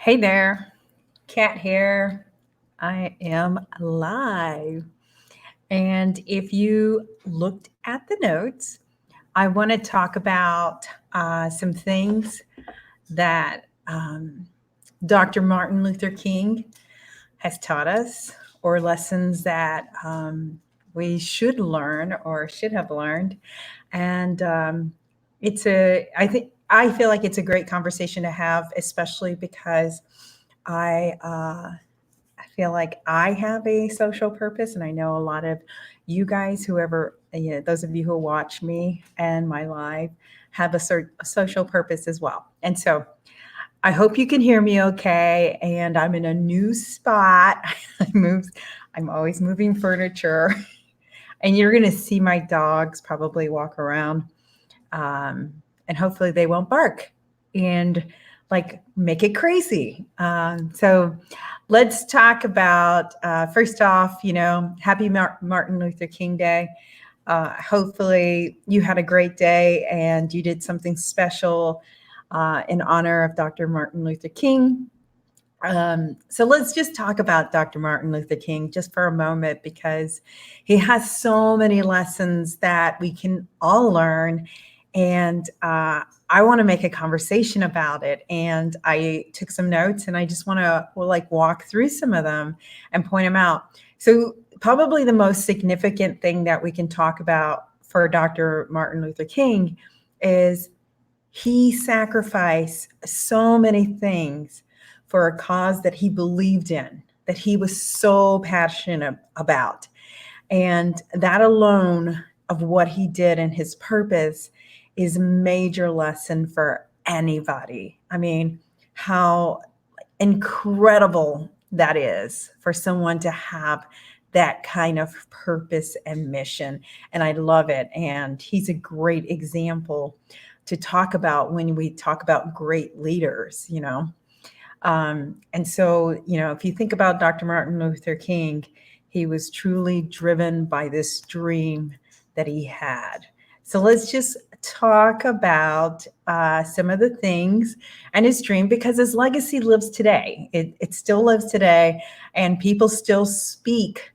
Hey there, Kat here. I am live. And if you looked at the notes, I want to talk about some things that Dr. Martin Luther King has taught us, or lessons that we should learn or should have learned. And I feel like it's a great conversation to have, especially because I feel like I have a social purpose, and I know a lot of you guys, those of you who watch me and my live, have a social purpose as well. And so I hope you can hear me okay. And I'm in a new spot. I moved, I'm always moving furniture, and you're going to see my dogs probably walk around, and hopefully they won't bark and like make it crazy. So let's talk about first off, happy Martin Luther King Day. Hopefully you had a great day and you did something special in honor of Dr. Martin Luther King. So let's just talk about Dr. Martin Luther King just for a moment, because he has so many lessons that we can all learn. And I want to make a conversation about it. And I took some notes, and I just want to walk through some of them and point them out. So probably the most significant thing that we can talk about for Dr. Martin Luther King is he sacrificed so many things for a cause that he believed in, that he was so passionate about. And that alone of what he did and his purpose is a major lesson for anybody. I mean, how incredible that is for someone to have that kind of purpose and mission. And I love it. And he's a great example to talk about when we talk about great leaders. And so, if you think about Dr. Martin Luther King, he was truly driven by this dream that he had. So let's just talk about some of the things and his dream, because his legacy lives today. It still lives today, and people still speak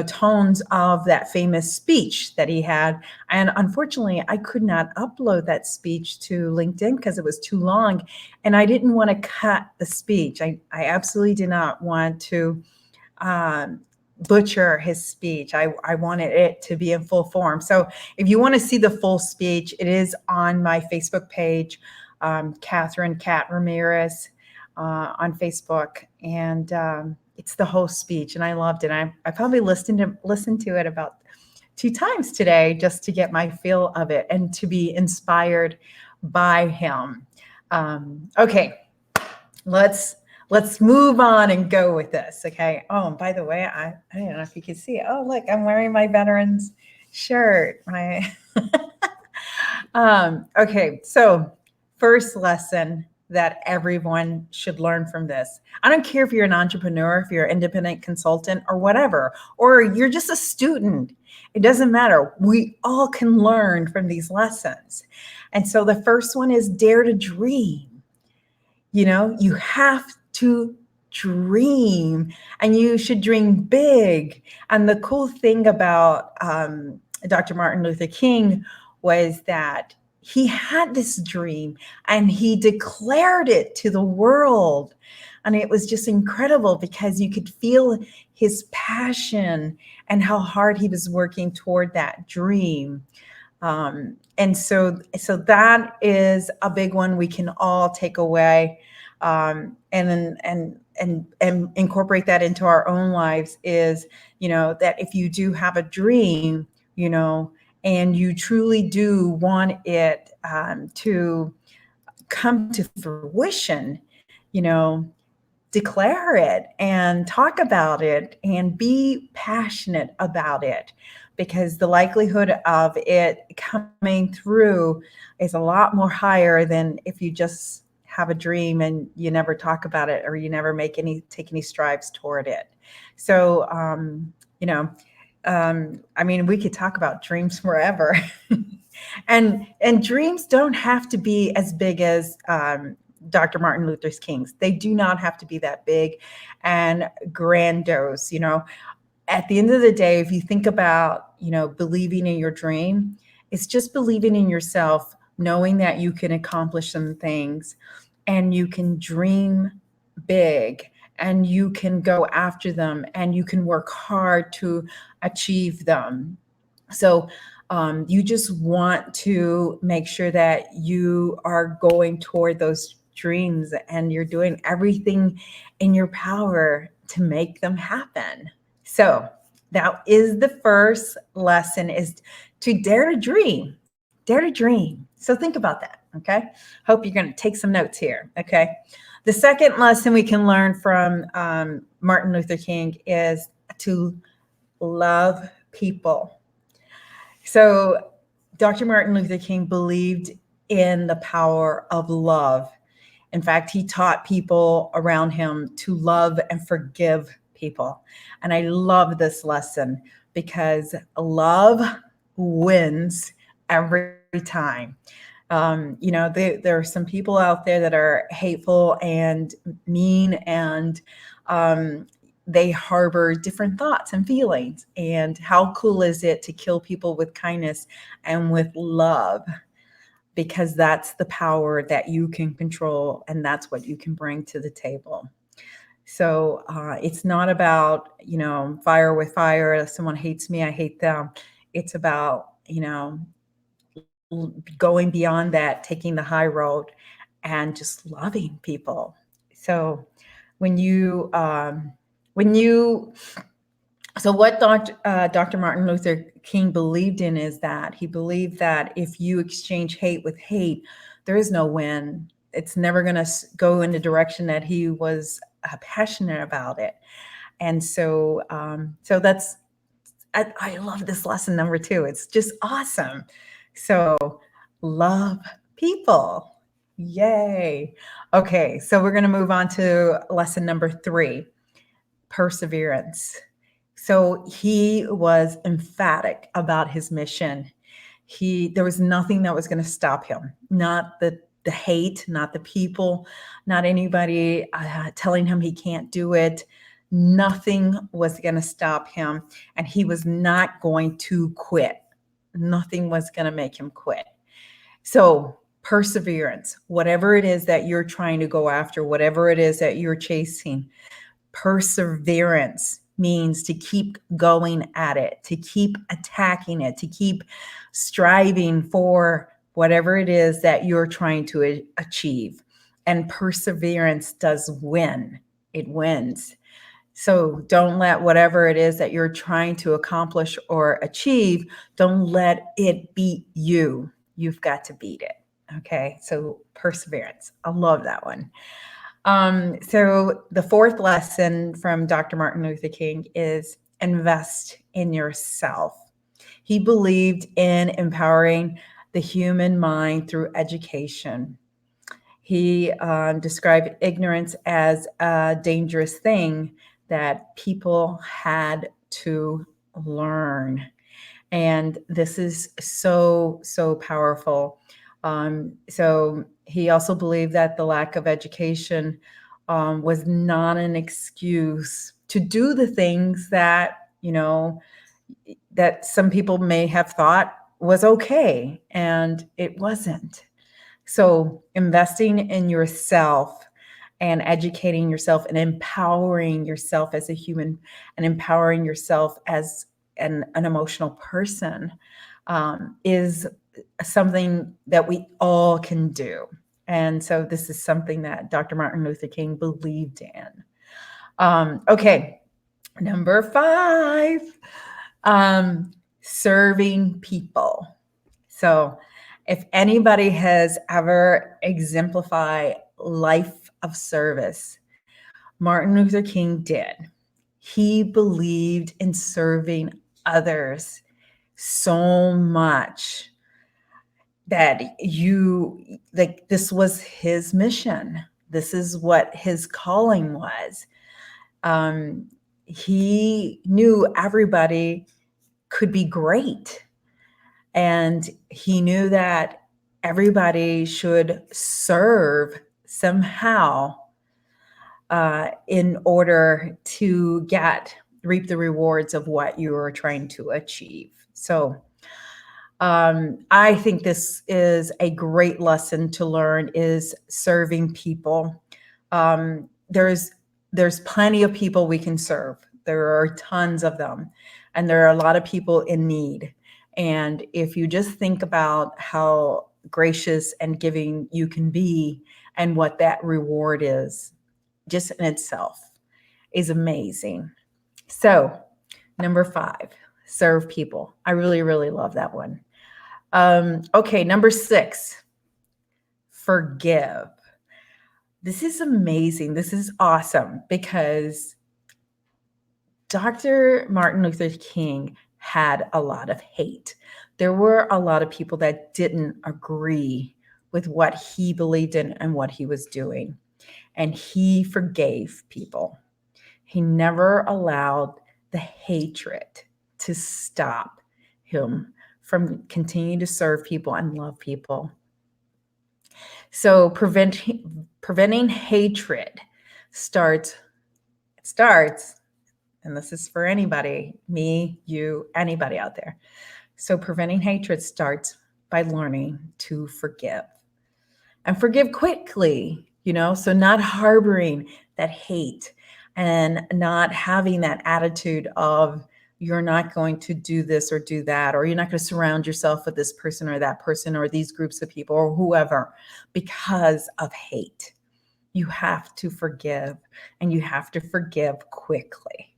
tones of that famous speech that he had. And unfortunately, I could not upload that speech to LinkedIn because it was too long. And I didn't want to cut the speech. I absolutely did not want to butcher his speech. I wanted it to be in full form. So if you want to see the full speech, it is on my Facebook page, Catherine Cat Ramirez on Facebook. And it's the whole speech, and I loved it. I probably listened to it about 2 times today just to get my feel of it and to be inspired by him. Okay, let's move on and go with this. Okay. Oh, and by the way, I don't know if you can see it. Oh, look, I'm wearing my veterans shirt. Okay, so first lesson that everyone should learn from this. I don't care if you're an entrepreneur, if you're an independent consultant or whatever, or you're just a student. It doesn't matter. We all can learn from these lessons. And so the first one is dare to dream. You have to dream, and you should dream big. And the cool thing about Dr. Martin Luther King was that he had this dream and he declared it to the world. And it was just incredible because you could feel his passion and how hard he was working toward that dream. And so that is a big one we can all take away, and incorporate that into our own lives. Is that if you do have a dream, and you truly do want it to come to fruition, declare it and talk about it and be passionate about it, because the likelihood of it coming through is a lot more higher than if you just have a dream and you never talk about it, or you never take any strides toward it. So, we could talk about dreams forever. and dreams don't have to be as big as Dr. Martin Luther King's. They do not have to be that big and grandiose. At the end of the day, if you think about, believing in your dream, it's just believing in yourself, knowing that you can accomplish some things and you can dream big and you can go after them and you can work hard to achieve them. So you just want to make sure that you are going toward those dreams and you're doing everything in your power to make them happen. So that is the first lesson, is to dare to dream. Dare to dream. So think about that, okay? Hope you're going to take some notes here, okay? The second lesson we can learn from Martin Luther King is to love people. So Dr. Martin Luther King believed in the power of love. In fact, he taught people around him to love and forgive people. And I love this lesson because love wins every time. There are some people out there that are hateful and mean, and they harbor different thoughts and feelings. And how cool is it to kill people with kindness and with love? Because that's the power that you can control, and that's what you can bring to the table. So it's not about, fire with fire. If someone hates me, I hate them. It's about, going beyond that, taking the high road and just loving people. So what Dr. Martin Luther King believed in is that he believed that if you exchange hate with hate, there is no win. It's never going to go in the direction that he was passionate about it. And so I love this lesson number 2. It's just awesome. So love people. Yay. Okay, so we're going to move on to lesson number 3, perseverance. So he was emphatic about his mission. There was nothing that was going to stop him, not the hate, not the people, not anybody telling him he can't do it. Nothing was going to stop him, and he was not going to quit. Nothing was going to make him quit. So perseverance, whatever it is that you're trying to go after, whatever it is that you're chasing, perseverance means to keep going at it, to keep attacking it, to keep striving for whatever it is that you're trying to achieve. And perseverance does win. It wins. So don't let whatever it is that you're trying to accomplish or achieve, don't let it beat you. You've got to beat it. Okay. So perseverance. I love that one. So the fourth lesson from Dr. Martin Luther King is invest in yourself. He believed in empowering the human mind through education. He described ignorance as a dangerous thing that people had to learn. And this is so, so powerful. So he also believed that the lack of education was not an excuse to do the things that, that some people may have thought was okay, and it wasn't. So investing in yourself and educating yourself and empowering yourself as a human and empowering yourself as an emotional person is something that we all can do. And so this is something that Dr. Martin Luther King believed in. Okay, number 5, serving people. So if anybody has ever exemplified life of service, Martin Luther King did. He believed in serving others so much that this was his mission. This is what his calling was. He knew everybody could be great. And he knew that everybody should serve somehow in order to reap the rewards of what you are trying to achieve. So I think this is a great lesson to learn is serving people. There's plenty of people we can serve. There are tons of them, and there are a lot of people in need. And if you just think about how gracious and giving you can be and what that reward is, just in itself is amazing. So, number 5, serve people. I really, really love that one. Okay, number 6, forgive. This is amazing. This is awesome because Dr. Martin Luther King had a lot of hate. There were a lot of people that didn't agree with what he believed in and what he was doing. And he forgave people. He never allowed the hatred to stop him from continuing to serve people and love people. So preventing hatred starts, and this is for anybody, me, you, anybody out there. So preventing hatred starts by learning to forgive and forgive quickly, so not harboring that hate and not having that attitude of you're not going to do this or do that, or you're not going to surround yourself with this person or that person or these groups of people or whoever because of hate. You have to forgive, and you have to forgive quickly.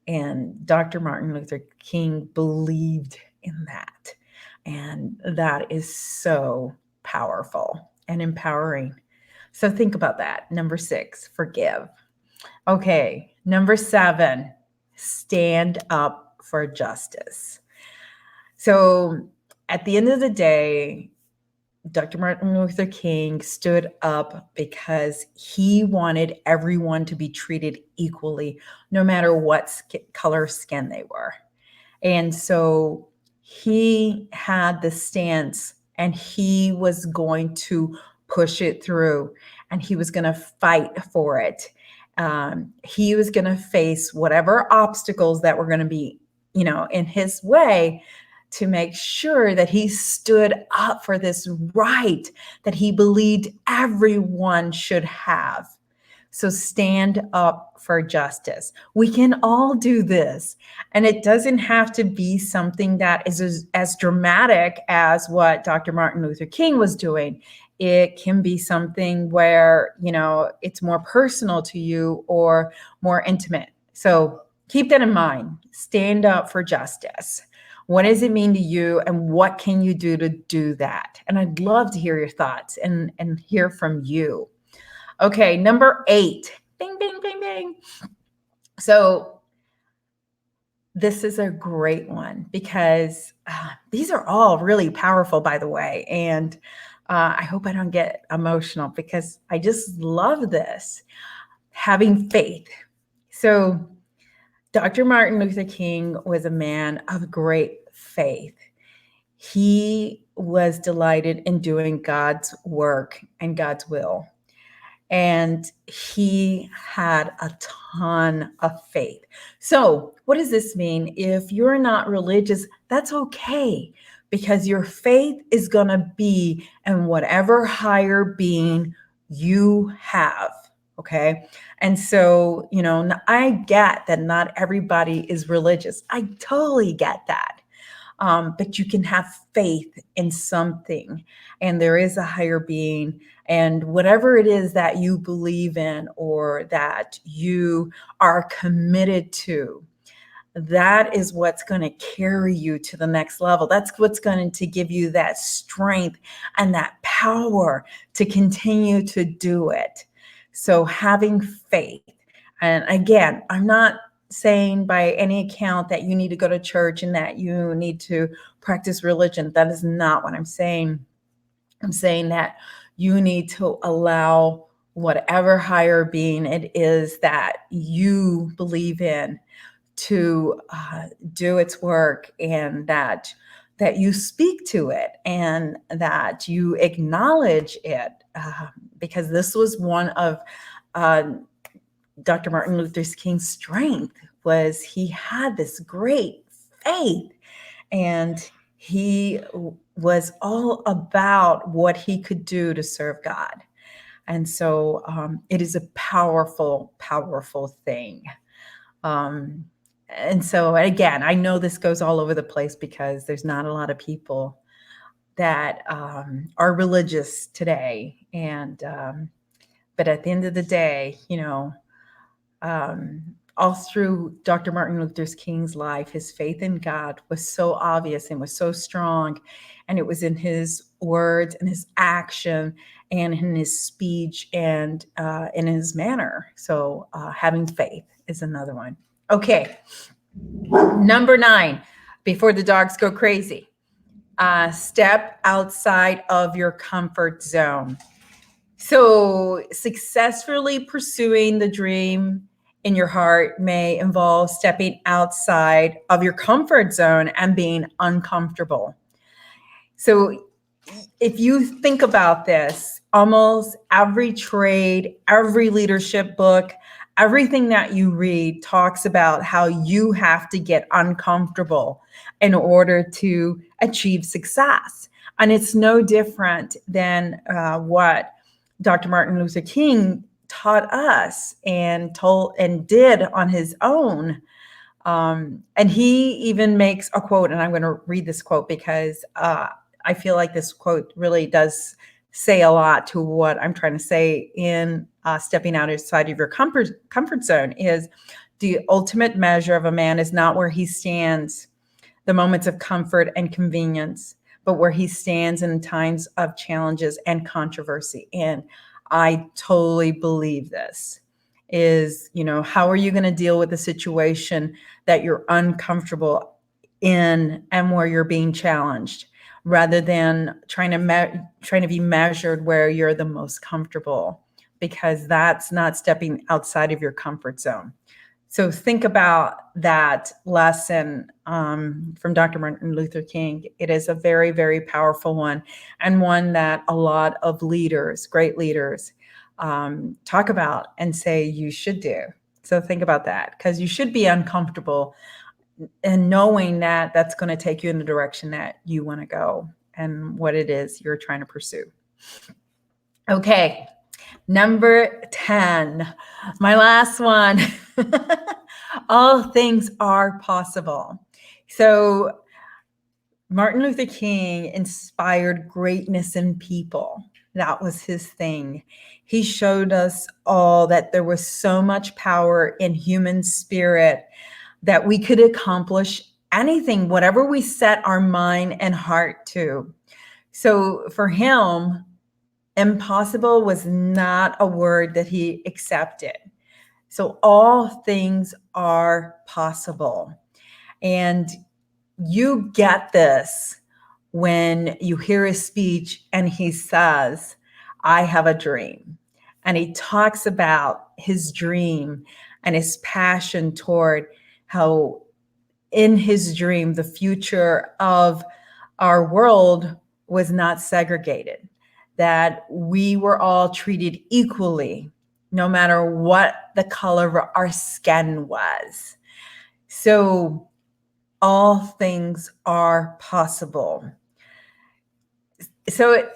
And Dr. Martin Luther King believed in that. And that is so powerful and empowering. So think about that. Number 6, forgive. Okay, number 7, stand up for justice. So at the end of the day, Dr. Martin Luther King stood up because he wanted everyone to be treated equally, no matter what color skin they were. And so he had the stance, and he was going to push it through, and he was going to fight for it. He was going to face whatever obstacles that were going to be, in his way, to make sure that he stood up for this right that he believed everyone should have. So stand up for justice. We can all do this. And it doesn't have to be something that is as dramatic as what Dr. Martin Luther King was doing. It can be something where, it's more personal to you or more intimate. So keep that in mind. Stand up for justice. What does it mean to you, and what can you do to do that? And I'd love to hear your thoughts and hear from you. Okay, number 8. Bing, bing, bing, bing. So this is a great one because these are all really powerful, by the way. And I hope I don't get emotional because I just love this. Having faith. So Dr. Martin Luther King was a man of great faith. He was delighted in doing God's work and God's will. And he had a ton of faith. So what does this mean? If you're not religious, that's okay, because your faith is going to be in whatever higher being you have. Okay. And so, I get that not everybody is religious. I totally get that. But you can have faith in something, and there is a higher being, and whatever it is that you believe in or that you are committed to, that is what's going to carry you to the next level. That's what's going to give you that strength and that power to continue to do it. So having faith. And again, I'm not saying by any account that you need to go to church and that you need to practice religion. That is not what I'm saying. I'm saying that you need to allow whatever higher being it is that you believe in to do its work, and that that you speak to it and that you acknowledge it, because this was one of uh, Dr. Martin Luther King's strength, was he had this great faith, and he was all about what he could do to serve God. And so it is a powerful, powerful thing. And so, again, I know this goes all over the place because there's not a lot of people that are religious today. And, but at the end of the day, all through Dr. Martin Luther King's life, his faith in God was so obvious and was so strong. And it was in his words and his action and in his speech and in his manner. So having faith is another one. Okay. Number 9, before the dogs go crazy, step outside of your comfort zone. So successfully pursuing the dream in your heart may involve stepping outside of your comfort zone and being uncomfortable. So if you think about this, almost every trade, every leadership book, everything that you read talks about how you have to get uncomfortable in order to achieve success. And it's no different than what Dr. Martin Luther King taught us and told and did on his own. And he even makes a quote, and I'm going to read this quote because I feel like this quote really does say a lot to what I'm trying to say in stepping outside of your comfort zone. Is the ultimate measure of a man is not where he stands, the moments of comfort and convenience, but where he stands in times of challenges and controversy. And I totally believe this is, how are you going to deal with a situation that you're uncomfortable in and where you're being challenged, rather than trying to be measured where you're the most comfortable, because that's not stepping outside of your comfort zone. So think about that lesson from Dr. Martin Luther King. It is a very, very powerful one, and one that a lot of leaders, great leaders, talk about and say you should do. So think about that, because you should be uncomfortable and knowing that that's going to take you in the direction that you want to go and what it is you're trying to pursue. Okay. Number 10, my last one. All things are possible. So Martin Luther King inspired greatness in people. That was his thing. He showed us all that there was so much power in human spirit that we could accomplish anything, whatever we set our mind and heart to. So for him, impossible was not a word that he accepted. So all things are possible. And you get this when you hear his speech and he says, I have a dream. And he talks about his dream and his passion toward how in his dream, the future of our world was not segregated, that we were all treated equally, no matter what the color of our skin was. So all things are possible. So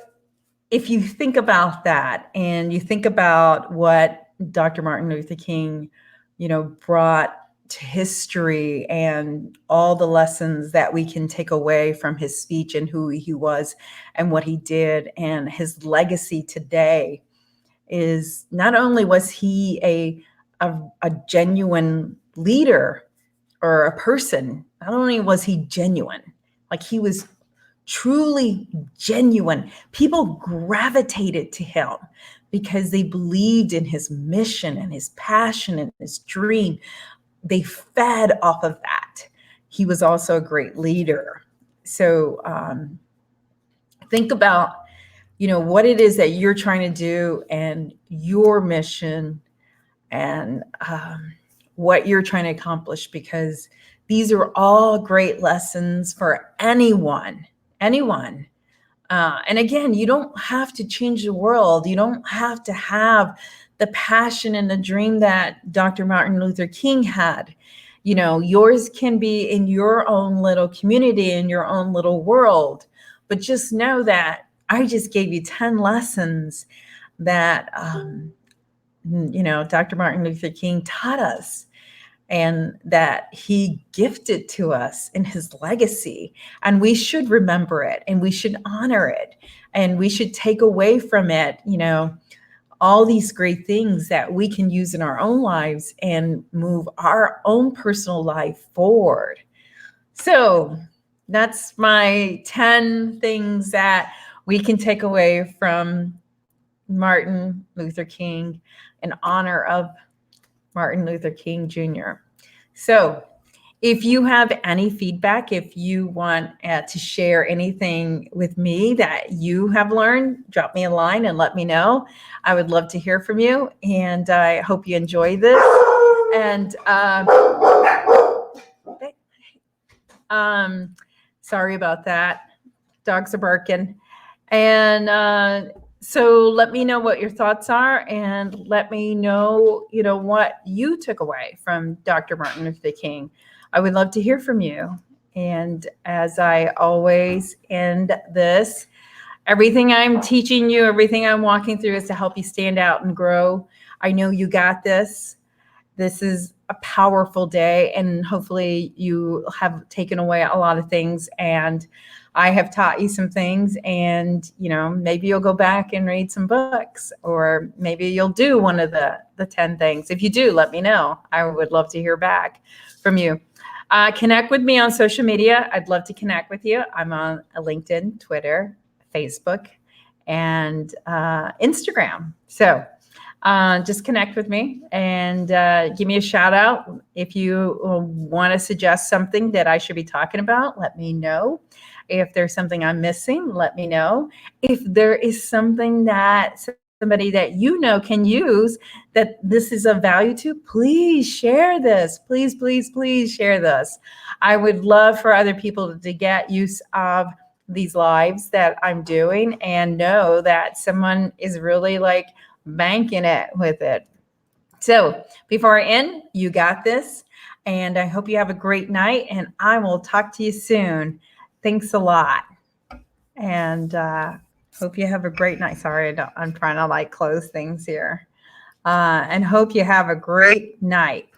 if you think about that and you think about what Dr. Martin Luther King, brought to history and all the lessons that we can take away from his speech and who he was and what he did and his legacy today, is not only was he a genuine leader or a person, not only was he genuine, like he was truly genuine. People gravitated to him because they believed in his mission and his passion and his dream. They fed off of that. He was also a great leader. So think about, what it is that you're trying to do and your mission and what you're trying to accomplish, because These are all great lessons for anyone, anyone. And again, you don't have to change the world. You don't have to have the passion and the dream that Dr. Martin Luther King had. You know, yours can be in your own little community, in your own little world. But just know that I just gave you 10 lessons that, Dr. Martin Luther King taught us and that he gifted to us in his legacy. And we should remember it and we should honor it and we should take away from it, all these great things that we can use in our own lives and move our own personal life forward. So that's my 10 things that we can take away from Martin Luther King in honor of Martin Luther King Jr. So if you have any feedback, if you want to share anything with me that you have learned, drop me a line and let me know. I would love to hear from you. And I hope you enjoy this. And sorry about that. Dogs are barking. And so let me know what your thoughts are and let me know, what you took away from Dr. Martin Luther King. I would love to hear from you. And as I always end this, everything I'm teaching you, everything I'm walking through is to help you stand out and grow. I know you got this. This is a powerful day, and hopefully you have taken away a lot of things, and I have taught you some things, and maybe you'll go back and read some books, or maybe you'll do one of the 10 things. If you do, let me know. I would love to hear back from you. Connect with me on social media. I'd love to connect with you. I'm on LinkedIn, Twitter, Facebook, and Instagram. So just connect with me and give me a shout out. If you want to suggest something that I should be talking about, let me know. If there's something I'm missing, let me know. If there is something that somebody that can use that this is of value to, please share this. Please, please, please share this. I would love for other people to get use of these lives that I'm doing and know that someone is really banking it with it. So before I end, you got this. And I hope you have a great night, and I will talk to you soon. Thanks a lot. And hope you have a great night. Sorry, I'm trying to close things here. And hope you have a great night.